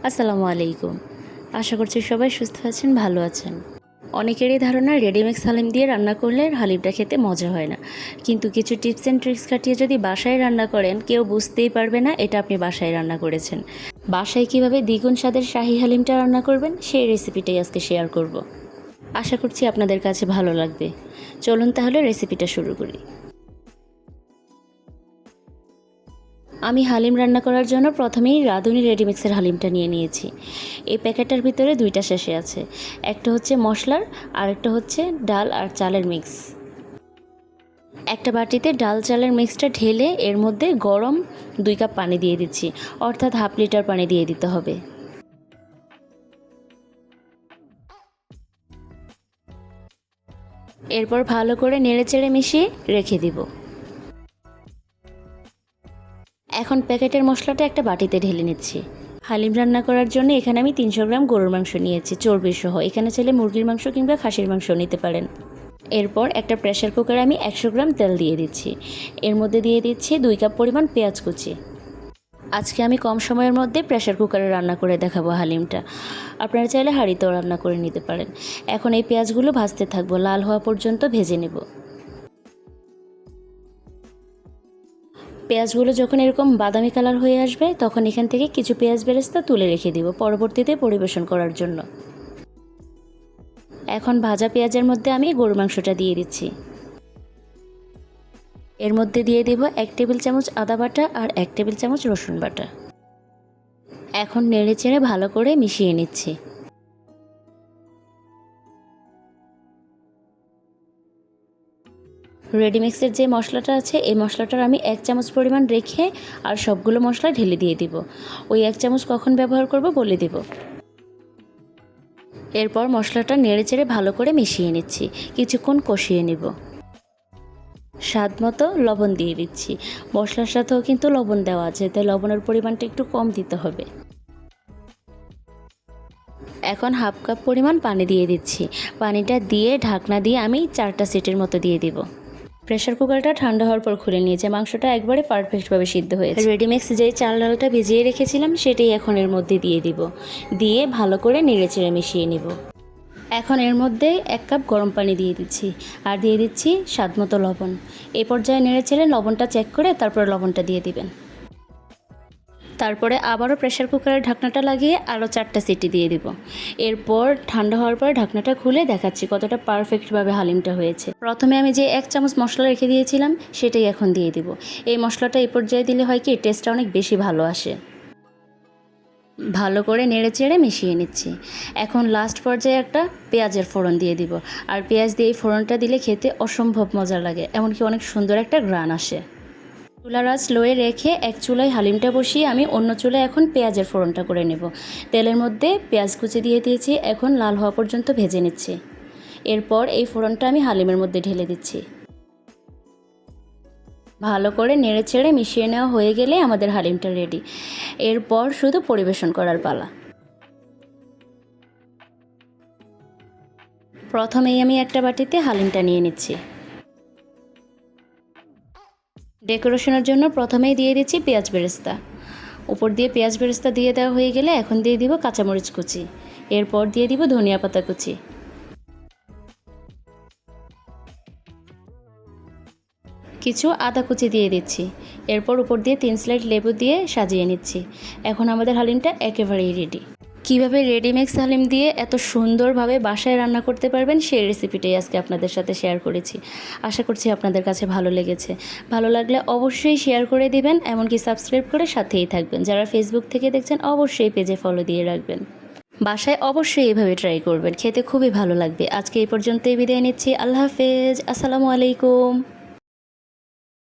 আসসালামু আলাইকুম। আশা করছি সবাই সুস্থ আছেন, ভালো আছেন। অনেকেরই ধারণা রেডিমিক্স হালিম দিয়ে রান্না করলে হালিমটা খেতে মজা হয় না, কিন্তু কিছু টিপস অ্যান্ড ট্রিক্স খাটিয়ে যদি বাসায় রান্না করেন কেউ বুঝতেই পারবে না এটা আপনি বাসায় রান্না করেছেন। বাসায় কিভাবে দ্বিগুণ স্বাদের শাহী হালিমটা রান্না করবেন সেই রেসিপিটাই আজকে শেয়ার করব। আশা করছি আপনাদের কাছে ভালো লাগবে। চলুন তাহলে রেসিপিটা শুরু করি। আমি হালিম রান্না করার জন্য প্রথমেই রাঁধুনি রেডিমিক্সের হালিমটা নিয়ে নিয়েছি। এই প্যাকেটটার ভিতরে দুইটা শেষে আছে, একটা হচ্ছে মশলার আর একটা হচ্ছে ডাল আর চালের মিক্স। একটা বাটিতে ডাল চালের মিক্সটা ঢেলে এর মধ্যে গরম 2 কাপ পানি দিয়ে দিচ্ছি, অর্থাৎ হাফ লিটার পানি দিয়ে দিতে হবে। এরপর ভালো করে নেড়েচেড়ে মিশিয়ে রেখে দিব। এখন প্যাকেটের মশলাটা একটা বাটিতে ঢেলে নিচ্ছি। হালিম রান্না করার জন্য এখানে আমি 300 গ্রাম গরুর মাংস নিয়েছি, চর্বি সহ। এখানে চাইলে মুরগির মাংস কিংবা খাসির মাংস নিতে পারেন। এরপর একটা প্রেসার কুকারে আমি 100 গ্রাম তেল দিয়ে দিচ্ছি। এর মধ্যে দিয়ে দিচ্ছি 2 কাপ পরিমাণ পেঁয়াজ কুচি। আজকে আমি কম সময়ের মধ্যে প্রেসার কুকারে রান্না করে দেখাবো হালিমটা। আপনারা চাইলে হাঁড়িতেও রান্না করে নিতে পারেন। এখন এই পেঁয়াজগুলো ভাজতে থাকবো, লাল হওয়া পর্যন্ত ভেজে নেব। পেঁয়াজগুলো যখন এরকম বাদামি কালার হয়ে আসবে তখন এখান থেকে কিছু পেঁয়াজ বেরেস্তা তুলে রেখে দিব পরবর্তীতে পরিবেশন করার জন্য। এখন ভাজা পেঁয়াজের মধ্যে আমি গরুর মাংসটা দিয়ে দিচ্ছি। এর মধ্যে দিয়ে দেব 1 টেবিল চামচ আদা বাটা আর 1 টেবিল চামচ রসুন বাটা। এখন নেড়ে চেড়ে ভালো করে মিশিয়ে নিচ্ছি। রেডিমিক্সের যে মশলাটা আছে এই মশলাটার আমি 1 চামচ পরিমাণ রেখে আর সবগুলো মশলা ঢেলে দিয়ে দিব। ওই 1 চামচ কখন ব্যবহার করব বলে দিব। এরপর মশলাটা নেড়ে চেড়ে ভালো করে মিশিয়ে নিচ্ছি, কিছুক্ষণ কষিয়ে নেব। স্বাদ মতো লবণ দিয়ে দিচ্ছি। মশলার সাথেও কিন্তু লবণ দেওয়া আছে, তাই লবণের পরিমাণটা একটু কম দিতে হবে। এখন হাফ কাপ পরিমাণ পানি দিয়ে দিচ্ছি। পানিটা দিয়ে ঢাকনা দিয়ে আমি 4টা সিটির মতো দিয়ে দিব। প্রেসার কুকারটা ঠান্ডা হওয়ার পর খুলে নিয়েছে। মাংসটা একবারে পারফেক্টভাবে সিদ্ধ হয়েছে। রেডিমিক্স যে চাল ডালটা ভিজিয়ে রেখেছিলাম সেটাই এখন এর মধ্যে দিয়ে দিব। দিয়ে ভালো করে নেড়েচেড়ে মিশিয়ে নিব। এখন এর মধ্যে 1 কাপ গরম পানি দিয়ে দিচ্ছি আর দিয়ে দিচ্ছি স্বাদ মতো লবণ। এই পর্যায়ে নেড়েচেড়ে লবণটা চেক করে তারপর লবণটা দিয়ে দিবেন। তারপরে আবারও প্রেসার কুকারের ঢাকনাটা লাগিয়ে আরও 4টা সিটি দিয়ে দিব। এরপর ঠান্ডা হওয়ার পর ঢাকনাটা খুলে দেখাচ্ছি কতটা পারফেক্টভাবে হালিমটা হয়েছে। প্রথমে আমি যে 1 চামচ মশলা রেখে দিয়েছিলাম সেটাই এখন দিয়ে দিব। এই মশলাটা এই পর্যায়ে দিলে হয় কি টেস্টটা অনেক বেশি ভালো আসে। ভালো করে নেড়েচেড়ে মিশিয়ে নিচ্ছি। এখন লাস্ট পর্যায়ে একটা পেঁয়াজের ফোড়ন দিয়ে দিব। আর পেঁয়াজ দিয়ে এই ফোড়নটা দিলে খেতে অসম্ভব মজা লাগে, এমনকি অনেক সুন্দর একটা ঘ্রাণ আসে। চুলার আঁচ লোয়ে রেখে এক চুলায় হালিমটা বসিয়ে আমি অন্য চুলায় এখন পেঁয়াজের ফোড়নটা করে নেব। তেলের মধ্যে পেঁয়াজ কুচি দিয়ে দিয়েছি, এখন লাল হওয়া পর্যন্ত ভেজে নিচ্ছি। এরপর এই ফোড়নটা আমি হালিমের মধ্যে ঢেলে দিচ্ছি। ভালো করে নেড়েচেড়ে মিশিয়ে নেওয়া হয়ে গেলে আমাদের হালিমটা রেডি। এরপর শুধু পরিবেশন করার পালা। প্রথমেই আমি একটা বাটিতে হালিমটা নিয়ে নিচ্ছি। ডেকোরেশনের জন্য প্রথমেই দিয়ে দিচ্ছি পেঁয়াজ বেরেস্তা। উপর দিয়ে পেঁয়াজ বেরেস্তা দিয়ে দেওয়া হয়ে গেলে এখন দিয়ে দিব কাঁচামরিচ কুচি। এরপর দিয়ে দিব ধনিয়া পাতা কুচি। কিছু আদা কুচি দিয়ে দিচ্ছি। এরপর উপর দিয়ে 3 স্লাইড লেবু দিয়ে সাজিয়ে নিচ্ছি। এখন আমাদের হালিমটা একেবারেই রেডি। কিভাবে রেডিমিক্স হালিম দিয়ে এত সুন্দরভাবে বাসায় রান্না করতে পারবেন সেই রেসিপিটাই আজকে আপনাদের সাথে শেয়ার করেছি। আশা করছি আপনাদের কাছে ভালো লেগেছে। ভালো লাগলে অবশ্যই শেয়ার করে দিবেন, এমনকি সাবস্ক্রাইব করে সাথেই থাকবেন। যারা ফেসবুক থেকে দেখছেন অবশ্যই পেজে ফলো দিয়ে রাখবেন। বাসায় অবশ্যই এভাবে ট্রাই করবেন, খেতে খুবই ভালো লাগবে। আজকে এই পর্যন্তই বিদায় নিচ্ছি। আল্লাহ হাফেজ, আসসালামু আলাইকুম।